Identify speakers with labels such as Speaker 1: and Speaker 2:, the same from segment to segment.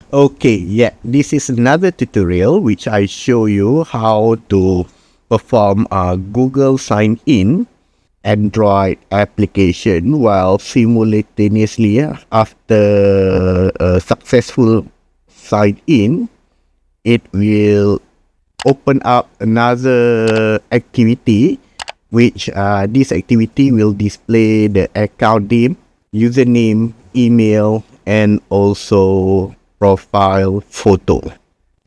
Speaker 1: Okay, yeah, this is another tutorial which I show you how to perform a Google sign in Android application while simultaneously after a successful sign in, it will open up another activity which this activity will display the account name, username, email, and also profile photo.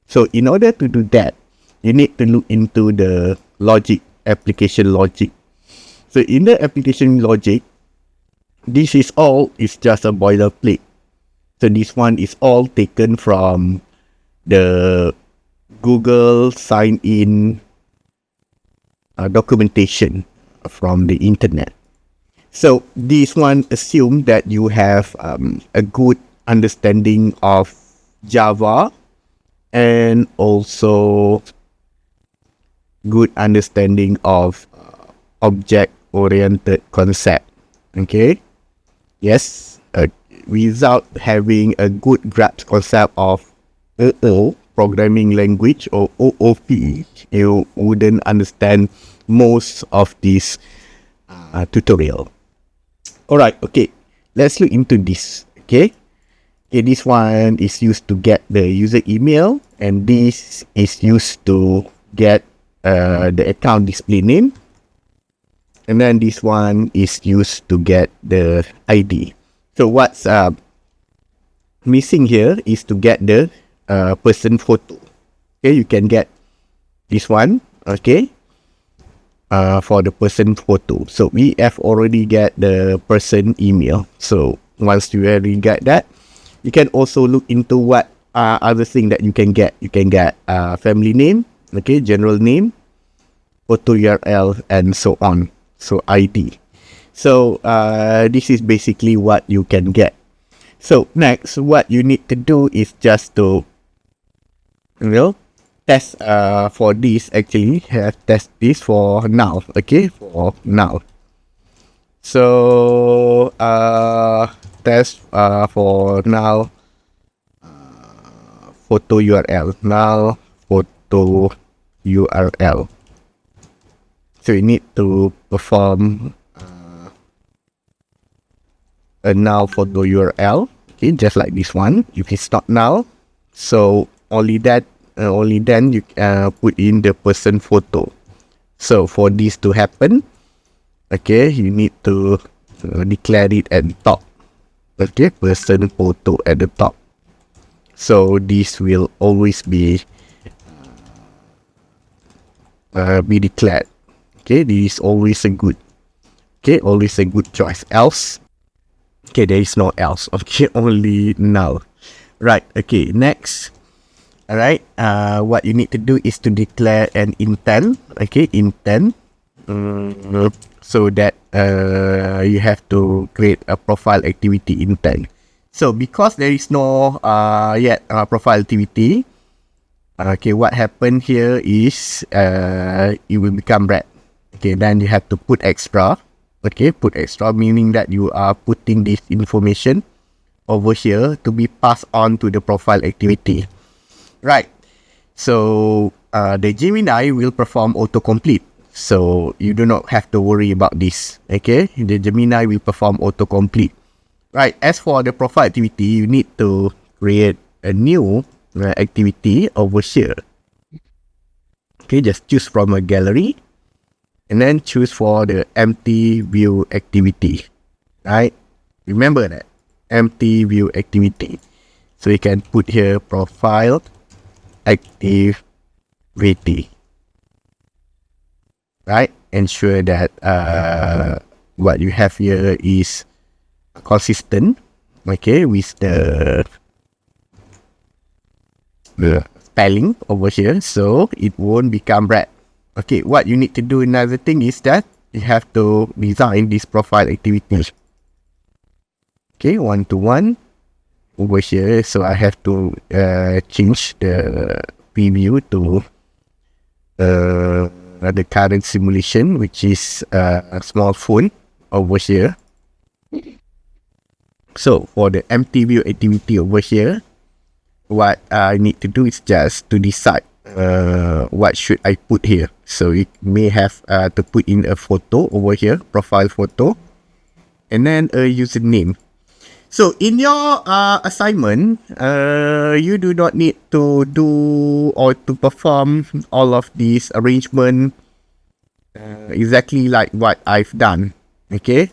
Speaker 1: So in order to do that, you need to look into the logic, application logic. So in the application logic, this is all is just a boilerplate. So this one is all taken from the Google sign in documentation from the internet. So this one assume that you have a good understanding of Java and also good understanding of object-oriented concept. Okay, yes, without having a good grasp concept of programming language or OOP, you wouldn't understand most of this tutorial. Alright, okay, let's look into this. Okay, this one is used to get the user email, and this is used to get the account display name, and then this one is used to get the ID. So what's missing here is to get the person photo. Okay, you can get this one. Okay, for the person photo. So we have already get the person email. So once you already get that, you can also look into what other thing that you can get. You can get family name, okay, general name, photo URL, and so on. So ID. So this is basically what you can get. So next, what you need to do is just to, test for this. Actually, test this for now. Okay, for now. So test for now. Photo URL. Null photo URL. So you need to perform a null photo URL. Okay, just like this one. If it's not null, so only then you put in the person photo. So for this to happen, okay, you need to declare it at the top. Okay, person photo at the top. So this will always be declared. Okay, this is always a good. Okay, always a good choice. Else, okay, there is no else. Okay, only null. Right. Okay. Next. Alright. What you need to do is to declare an intent. Okay, intent. So that you have to create a profile activity intent. So because there is no yet profile activity, okay, what happened here is it will become red. Okay, then you have to put extra. Okay, put extra meaning that you are putting this information over here to be passed on to the profile activity. Right. So the Gemini will perform autocomplete. So you do not have to worry about this. Okay, the Gemini will perform autocomplete. Right. As for the profile activity, you need to create a new activity over here. Okay, just choose from a gallery and then choose for the empty view activity. Right. Remember that empty view activity. So you can put here profile activity. Right. Ensure that what you have here is consistent, okay, with the spelling over here, so it won't become red. Okay, what you need to do another thing is that you have to design this profile activity. Okay, one-to-one over here, so I have to change the preview to the current simulation, which is a small phone over here. So for the empty view activity over here, what I need to do is just to decide what should I put here. So it may have to put in a photo over here, profile photo, and then a username. So in your assignment, you do not need to do or to perform all of these arrangement exactly like what I've done. Okay,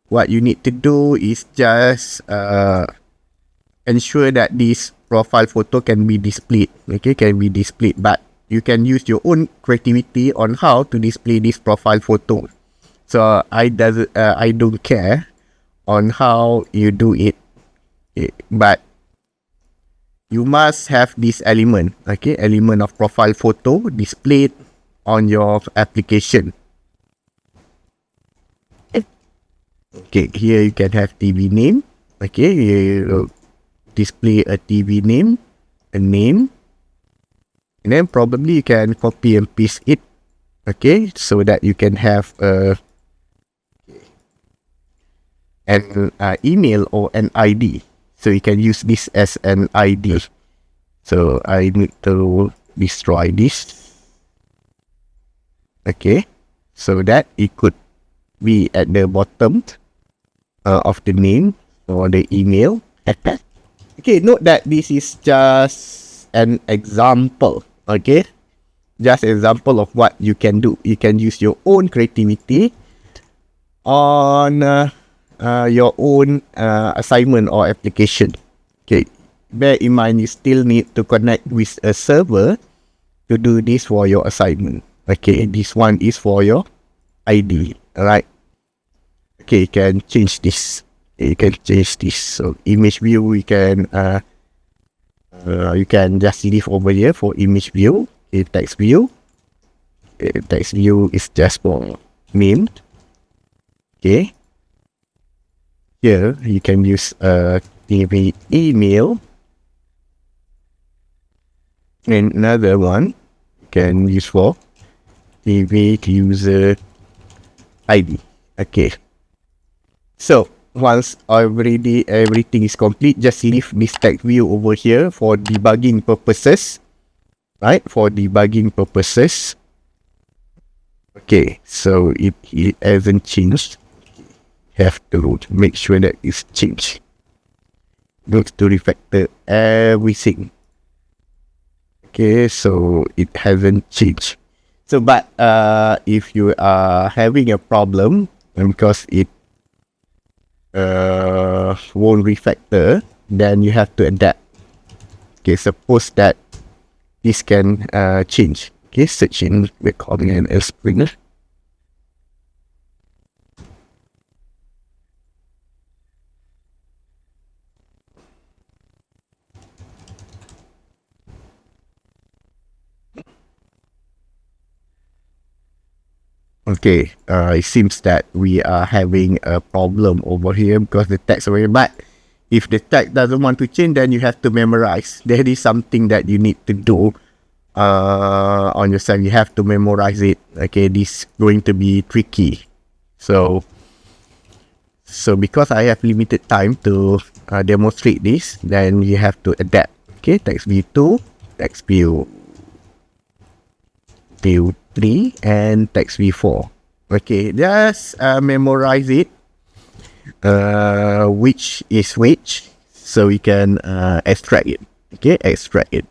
Speaker 1: what you need to do is just ensure that this profile photo can be displayed. Okay, can be displayed, but you can use your own creativity on how to display this profile photo. So I don't care on how you do it, okay, but you must have this element, okay, element of profile photo displayed on your application. Okay, here you can have TV name. Okay, you display a TV name, a name, and then probably you can copy and paste it. Okay, so that you can have an email or an ID. So you can use this as an ID. So I need to destroy this. Okay, so that it could be at the bottom of the name or the email. Okay, note that this is just an example. Okay, just example of what you can do. You can use your own creativity on your own assignment or application. Okay, bear in mind you still need to connect with a server to do this for your assignment. Okay, this one is for your ID. Alright. Okay, you can change this. Okay, you can change this. So image view, you can just leave over here for image view. Okay, text view. Okay, text view is just for name. Okay. Here you can use TV email. And another one you can use for TV user ID. Okay. So once already everything is complete, just leave this text view over here for debugging purposes. Right? For debugging purposes. Okay, so it hasn't changed. Have to make sure that it's changed. Need to refactor everything. Okay, so it hasn't changed. So, but if you are having a problem because it won't refactor, then you have to adapt. Okay, suppose that this can change. Okay, search in recording and Springer. Okay, it seems that we are having a problem over here because the text already, but if the text doesn't want to change, then you have to memorize. That is something that you need to do on yourself. You have to memorize it. Okay, this is going to be tricky. So because I have limited time to demonstrate this, then you have to adapt. Okay, text view 2, text view 3 and text v4. Okay, just memorize it, which is which, so we can extract it. Okay, extract it.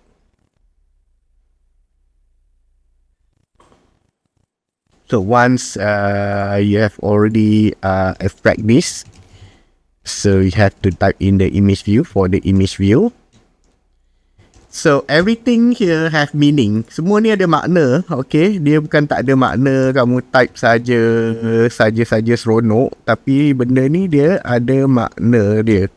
Speaker 1: So once you have already extract this, so you have to type in the image view for the image view. So everything here have meaning. Semua ni ada makna, okay? Dia bukan tak ada makna kamu type saja seronok, tapi benda ni dia ada makna dia.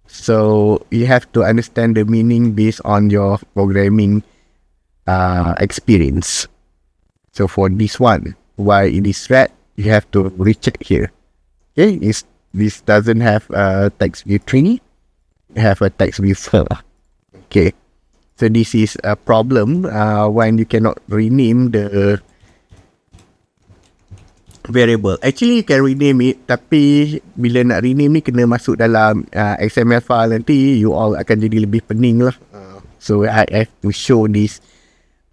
Speaker 1: So you have to understand the meaning based on your programming experience. So for this one, why it is red, you have to recheck here. Okay, this doesn't have text view 3, you have a text view 4. Okay, so this is a problem when you cannot rename the variable. Actually you can rename it, tapi bila nak rename ni kena masuk dalam XML file, nanti you all akan jadi lebih pening lah. So I have to show this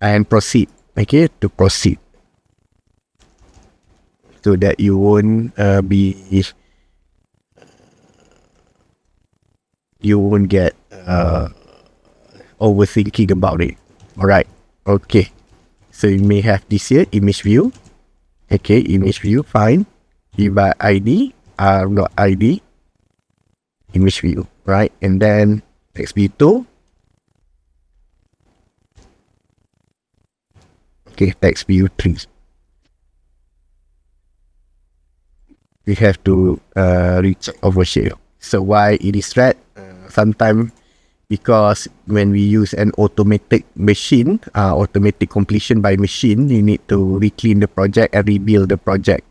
Speaker 1: and proceed. Okay, to proceed, so that you won't get overthinking about it. Alright, okay. So you may have this here, image view. Okay, image view, fine. Divide ID, not ID, image view, right? And then text view 2. Okay, text view 3. We have to recheck overshare. So why it is red? Sometimes because when we use an automatic machine, automatic completion by machine, you need to re-clean the project and rebuild the project.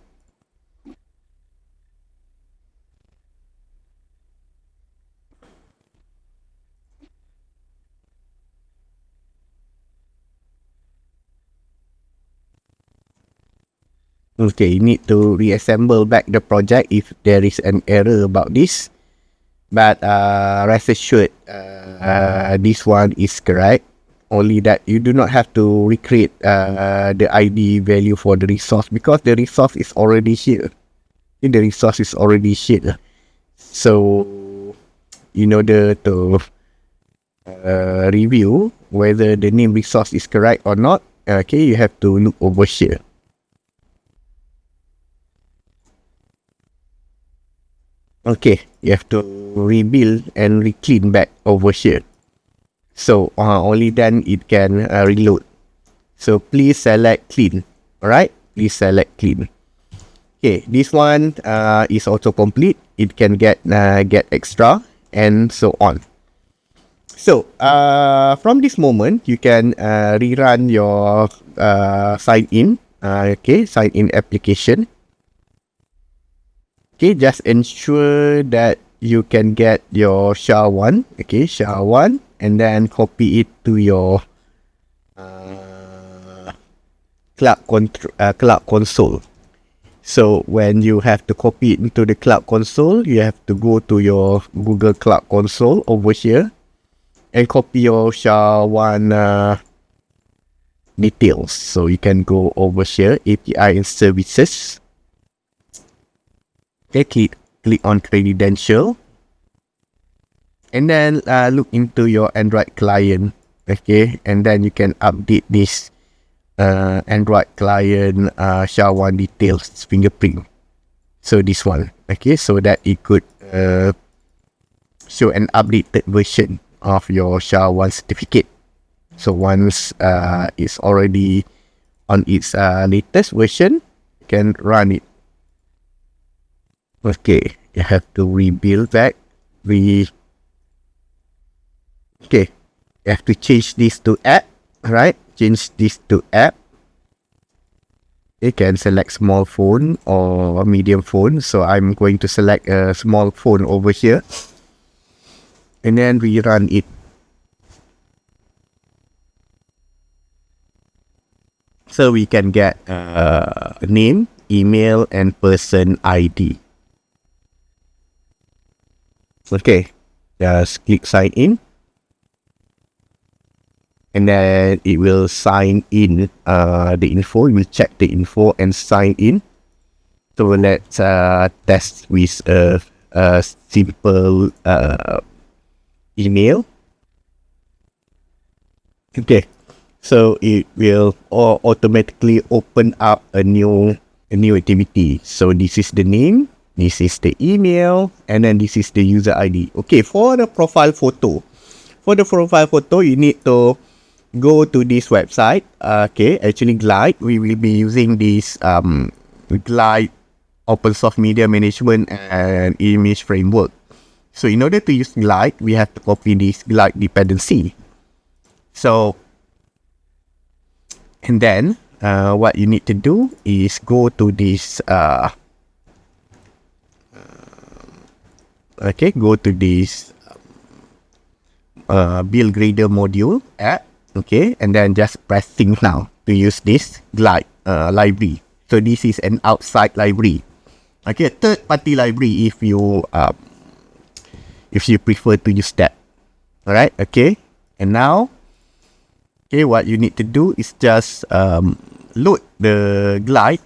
Speaker 1: Okay, you need to reassemble back the project if there is an error about this. But rest assured, this one is correct. Only that you do not have to recreate the ID value for the resource, because the resource is already here. The resource is already here. So in order to review whether the name resource is correct or not, okay, you have to look over here. Okay, you have to rebuild and re-clean back over here. So only then it can reload. So please select clean. Alright, please select clean. Okay, this one is also complete. It can get extra and so on. So from this moment you can rerun your sign in. Okay, sign in application. Okay, just ensure that you can get your SHA-1. Okay, SHA-1, and then copy it to your cloud console. So when you have to copy it into the cloud console, you have to go to your Google Cloud Console over here and copy your SHA-1 details. So you can go over here, API and services. Okay, click on credential, and then look into your Android client. Okay, and then you can update this Android client SHA-1 details fingerprint. So this one, okay, so that it could show an updated version of your SHA-1 certificate. So once it's already on its latest version, you can run it. Okay, you have to rebuild back. Okay, you have to change this to app, right? Change this to app. You can select small phone or medium phone. So I'm going to select a small phone over here, and then rerun it. So we can get name, email, and person ID. Okay, just click sign in, and then it will sign in the info. You will check the info and sign in. So let's test with a simple email. Okay, so it will automatically open up a new activity. So this is the name. This is the email, and then this is the user ID. Okay, for the profile photo, you need to go to this website. Okay, actually Glide, we will be using this Glide open source media management and image framework. So in order to use Glide, we have to copy this Glide dependency. So, and then what you need to do is go to this go to this build grader module app. Okay, and then just press sync now to use this Glide library. So this is an outside library. Okay, third-party library if you prefer to use that. Alright, okay. And now, okay, what you need to do is just load the glide.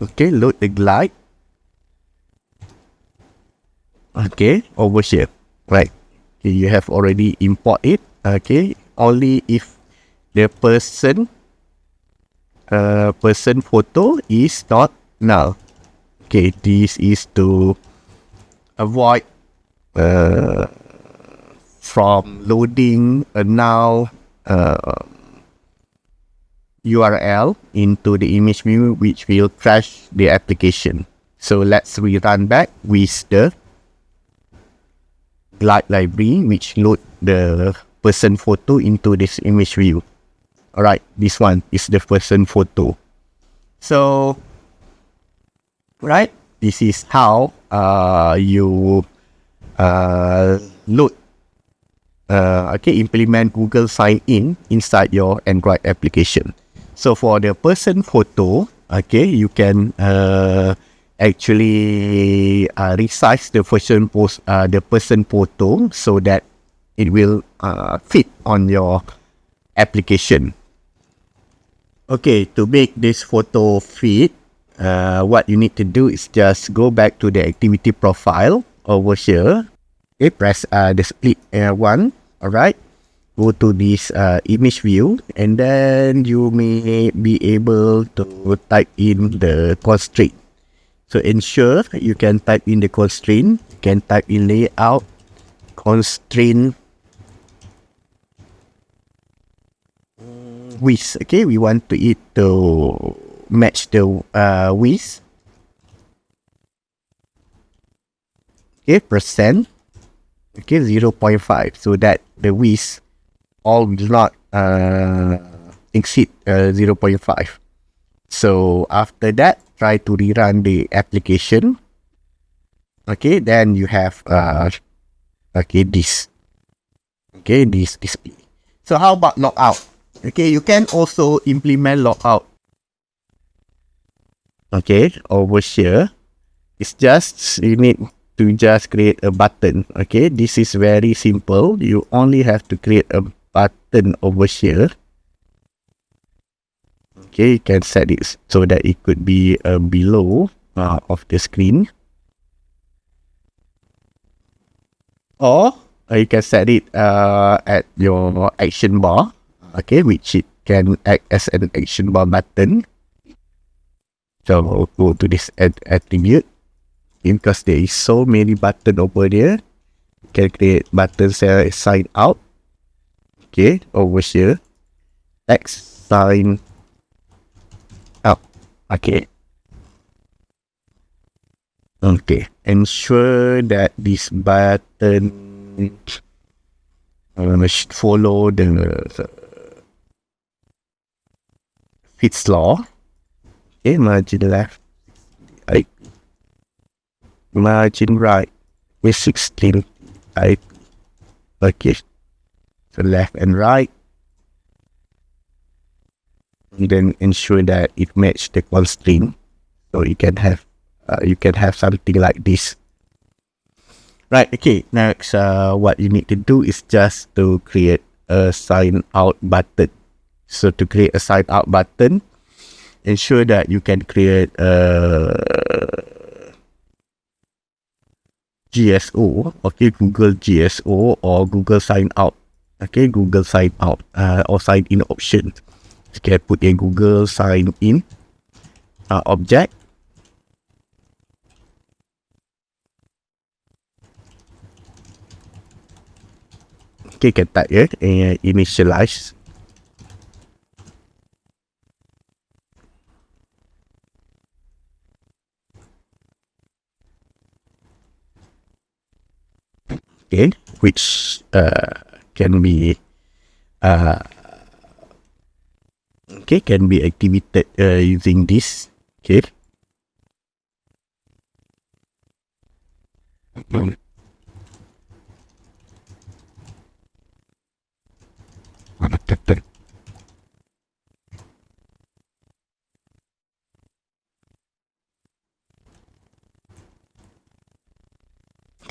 Speaker 1: Okay, load the glide. Okay, over here. Right. Okay, you have already import it. Okay, only if the person photo is not null. Okay, this is to avoid from loading a null URL into the image view, which will crash the application. So let's rerun back with the glide library, which load the person photo into this image view. Alright, this one is the person photo. So, right, this is how you load implement Google sign in inside your Android application. So for the person photo, okay, you can actually resize the person photo so that it will fit on your application. Okay, to make this photo fit, what you need to do is just go back to the activity profile over here. Okay, press the split one. Alright, go to this image view, and then you may be able to type in the constraint. So ensure you can type in the constraint. You can type in layout constraint width. Okay, we want it to match the width. Okay, percent. Okay, 0.5, so that the width all will not exceed 0.5. So after that, try to rerun the application. Okay, then you have this display. So how about logout? Okay, you can also implement logout. Okay, over here, it's just you need to just create a button. Okay, this is very simple. You only have to create a button over here. Okay, you can set it so that it could be below of the screen, or you can set it at your action bar. Okay, which it can act as an action bar button. So go to this attribute. Because there is so many buttons over there, you can create buttons sign out. Okay, over here, text sign out. Okay. Okay, ensure that this button should follow the Fitts law. Okay, margin left, right, margin right with 16, right. Okay, so left and right, and then ensure that it match the constraint, so you can have something like this. Right, okay, next what you need to do is just to create a sign out button. So to create a sign out button, ensure that you can create a GSO, okay, Google GSO or Google sign out. Okay, Google sign out or sign in option. You can put a Google sign in object. Okay, can type here and initialize. Okay, which can be can be activated using this. Okay.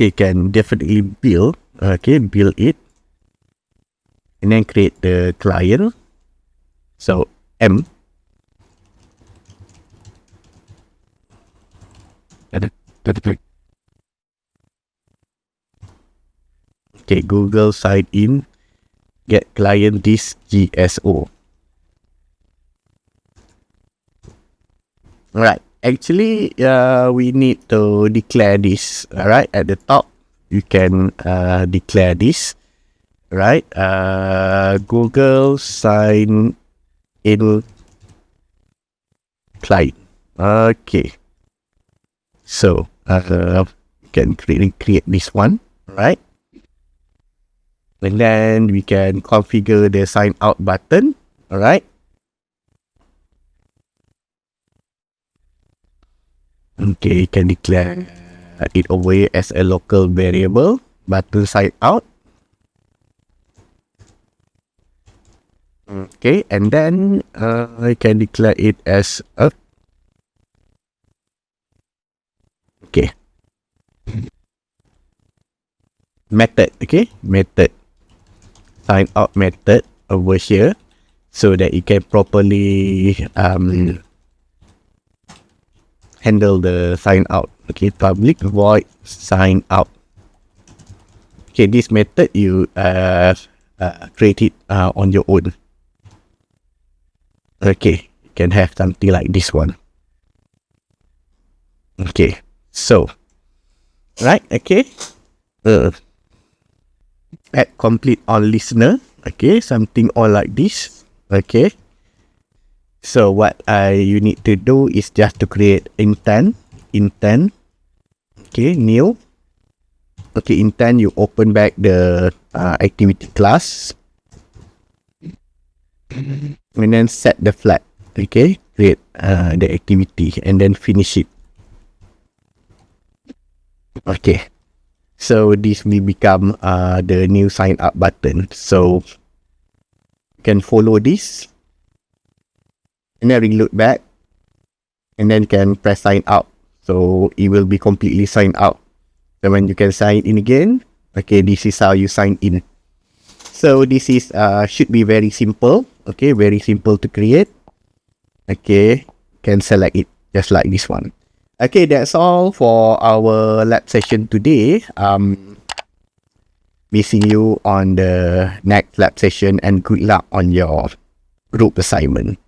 Speaker 1: okay, can definitely build, okay, build it, and then create the client. So M, okay, Google sign in, get client this GSO. Alright, actually, we need to declare this. Alright, at the top, you can declare this. Right, Google sign in client. Okay, so you can create this one, right? And then we can configure the sign out button. All right. Okay, you can declare it over here as a local variable button sign out. Okay, and then I can declare it as a method. Okay, method sign out method over here, so that you can properly handle the sign out. Okay, public void sign out. Okay, this method you create it on your own. Okay, you can have something like this one. Okay, so right, okay, add complete on listener. Okay, something all like this. Okay, so what you need to do is just to create intent. Okay, new. Okay, intent, you open back the activity class and then set the flag. Okay, create the activity and then finish it. Okay, so this will become the new sign up button. So you can follow this and then reload back and then can press sign out. So it will be completely signed out. So when you can sign in again, okay, this is how you sign in. So this is should be very simple. Okay, very simple to create. Okay, can select it just like this one. Okay, that's all for our lab session today. We see you on the next lab session and good luck on your group assignment.